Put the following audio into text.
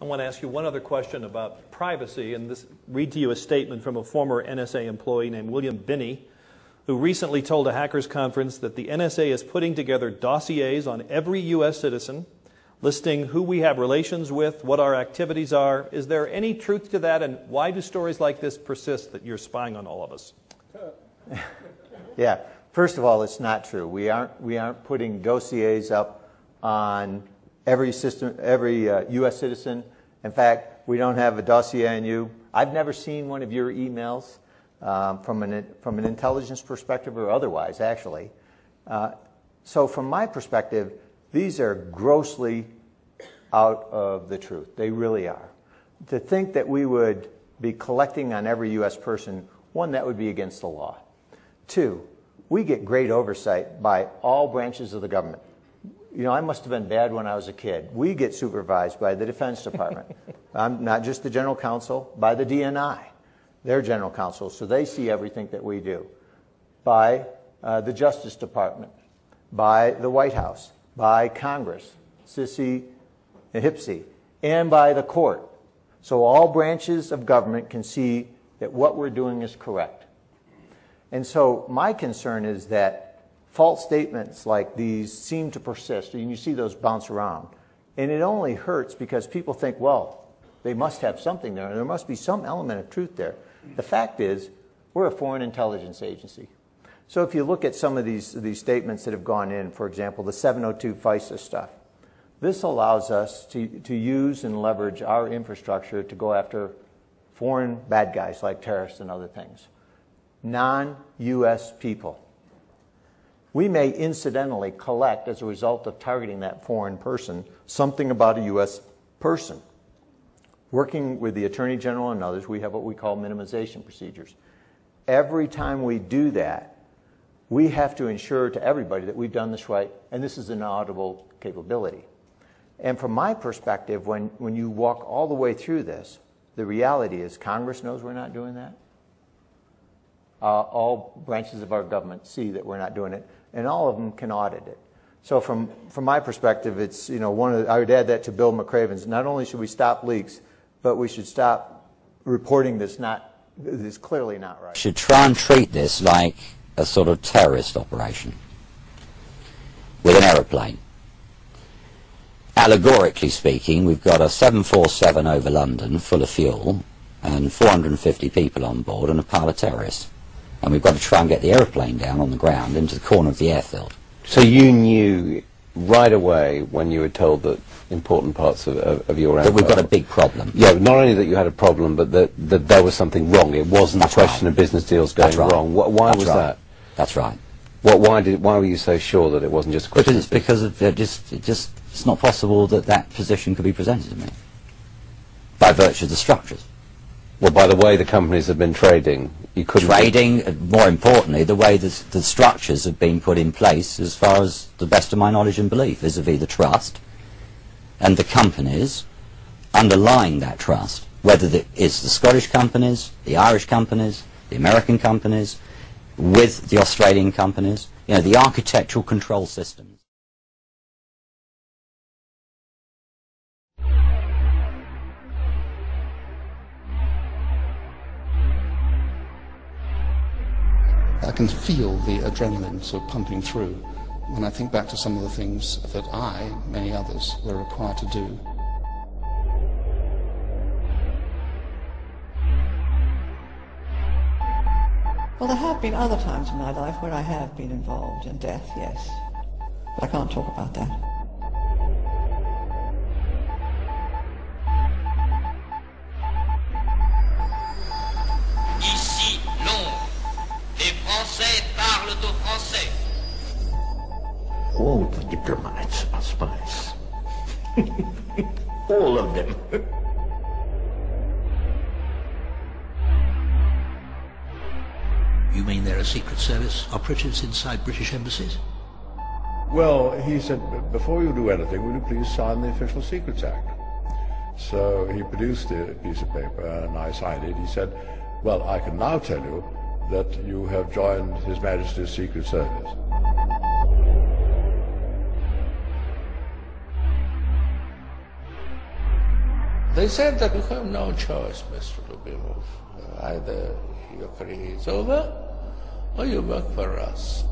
I want to ask you one other question about privacy, and read to you a statement from a former NSA employee named William Binney, who recently told a hackers conference that the NSA is putting together dossiers on every U.S. citizen, listing who we have relations with, what our activities are. Is there any truth to that, and why do stories like this persist, that you're spying on all of us? Yeah. First of all, it's not true. We aren't putting dossiers up on every U.S. citizen. In fact, we don't have a dossier on you. I've never seen one of your emails from an intelligence perspective or otherwise, actually. So from my perspective, these are grossly out of the truth. They really are. To think that we would be collecting on every U.S. person, one, that would be against the law. Two, we get great oversight by all branches of the government. You know, I must have been bad when I was a kid. We get supervised by the Defense Department. Not just the General Counsel, by the DNI, their General Counsel, so they see everything that we do. By the Justice Department, by the White House, by Congress, SISI and HIPSI, and by the court. So all branches of government can see that what we're doing is correct. And so my concern is that false statements like these seem to persist, and you see those bounce around. And it only hurts because people think, well, they must have something there, and there must be some element of truth there. The fact is, we're a foreign intelligence agency. So if you look at some of these statements that have gone in, for example, the 702 FISA stuff, this allows us to use and leverage our infrastructure to go after foreign bad guys like terrorists and other things. Non-U.S. people. We may incidentally collect, as a result of targeting that foreign person, something about a U.S. person. Working with the Attorney General and others, we have what we call minimization procedures. Every time we do that, we have to ensure to everybody that we've done this right, and this is an auditable capability. And from my perspective, when you walk all the way through this, the reality is Congress knows we're not doing that. All branches of our government see that we're not doing it, and all of them can audit it. So from my perspective, it's, you know, I would add that to Bill McRaven's. Not only should we stop leaks, but we should stop reporting this is clearly not right. Should try and treat this like a sort of terrorist operation with an aeroplane. Allegorically speaking, we've got a 747 over London full of fuel and 450 people on board and a pile of terrorists. And we've got to try and get the aeroplane down on the ground into the corner of the airfield. So you knew right away when you were told that important parts of your empire... That we've got a big problem. Yeah, not only that you had a problem, but that there was something wrong. It wasn't a question of business deals going wrong. Why was that? That's right. Why were you so sure that it wasn't just a question of business? Because it's not possible that position could be presented to me by virtue of the structures. Well, by the way the companies have been trading, you couldn't... Trading, more importantly, the way the structures have been put in place, as far as the best of my knowledge and belief, vis-à-vis the trust and the companies underlying that trust, whether it's the Scottish companies, the Irish companies, the American companies, with the Australian companies, you know, the architectural control systems. I can feel the adrenaline sort of pumping through when I think back to some of the things that I, many others, were required to do. Well, there have been other times in my life where I have been involved in death, yes. But I can't talk about that. Ici, Londres. Les Français parlent aux Français. All the diplomats are spies. All of them. You mean there are Secret Service operatives inside British embassies? Well, he said, before you do anything, will you please sign the Official Secrets Act? So he produced a piece of paper and I signed it. He said, well, I can now tell you that you have joined His Majesty's Secret Service. They said that you have no choice, Mr. Lubimov. Either your career is over or you work for us.